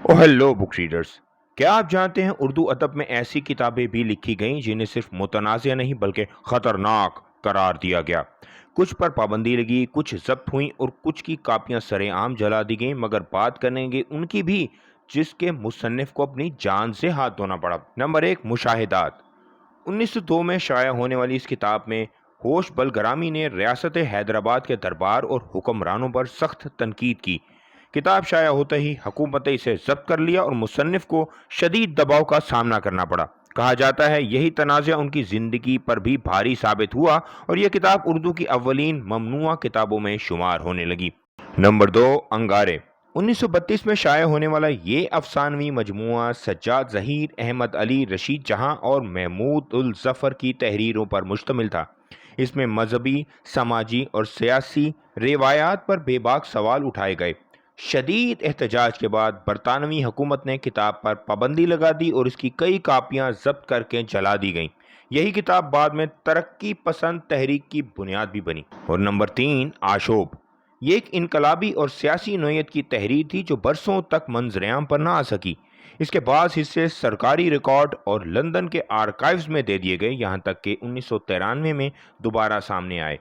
ओ hello book readers. क्या आप जानते हैं उर्दू अदब में ऐसी किताबें भी लिखी गईं जिन्हें सिर्फ मुतनाज़िया नहीं बल्कि ख़तरनाक करार दिया गया। कुछ पर पाबंदी लगी, कुछ जब्त हुई और कुछ की कापियां सरेआम जला दी गईं, मगर बात करेंगे उनकी भी जिसके मुसन्निफ को अपनी जान से हाथ धोना पड़ा। नंबर एक, मुशाहिदात। 1902 में शाया होने वाली इस किताब में होश बलगरामी ने रियासत हैदराबाद के दरबार और हुक्मरानों पर सख्त तनकीद की। किताब शाया होते ही हुकूमत ने इसे जब्त कर लिया और मुसन्निफ को शदीद दबाव का सामना करना पड़ा। कहा जाता है यही तनाज़ा उनकी ज़िंदगी पर भी भारी साबित हुआ और यह किताब उर्दू की अव्वलीन ममनुआ किताबों में शुमार होने लगी। नंबर दो, अंगारे। 1932 में शाया होने वाला ये अफसानवी मजमुआ सज्जाद ज़हीर, अहमद अली, रशीद जहां और महमूद उल ज़फ़र की तहरीरों पर मुश्तमिल था। इसमें मजहबी, समाजी और सियासी रिवायात पर बेबाक सवाल उठाए गए। शदीद एहतजाज के बाद बरतानवी हुकूमत ने किताब पर पाबंदी लगा दी और इसकी कई कापियां जब्त करके जला दी गईं। यही किताब बाद में तरक्की पसंद तहरीक की बुनियाद भी बनी। और नंबर तीन, आशोब। ये एक इनकलाबी और सियासी नोयत की तहरीर थी जो बरसों तक मंजरेआम पर ना आ सकी। इसके बाद हिस्से सरकारी रिकॉर्ड और लंदन के आर्काइव्स में दे दिए गए, यहाँ तक कि 1993 में दोबारा सामने आए।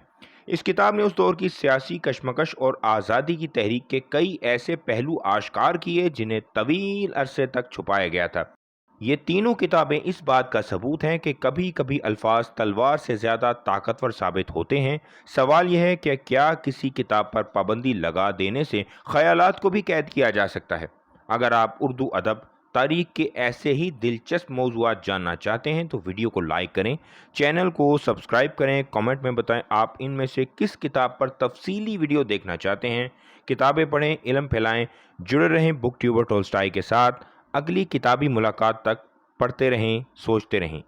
इस किताब ने उस दौर की सियासी कशमकश और आज़ादी की तहरीक के कई ऐसे पहलू आश्कार किए जिन्हें तवील अरसे तक छुपाया गया था। ये तीनों किताबें इस बात का सबूत हैं कि कभी कभी अल्फाज तलवार से ज़्यादा ताकतवर साबित होते हैं। सवाल यह है कि क्या किसी किताब पर पाबंदी लगा देने से ख्यालात को भी कैद किया जा सकता है। अगर आप उर्दू अदब तारीख के ऐसे ही दिलचस्प मौज़ूआत जानना चाहते हैं तो वीडियो को लाइक करें, चैनल को सब्सक्राइब करें, कमेंट में बताएं आप इनमें से किस किताब पर तफसीली वीडियो देखना चाहते हैं। किताबें पढ़ें, इल्म फैलाएं, जुड़े रहें बुक ट्यूबर टोल्स्टाई के साथ। अगली किताबी मुलाकात तक पढ़ते रहें, सोचते रहें।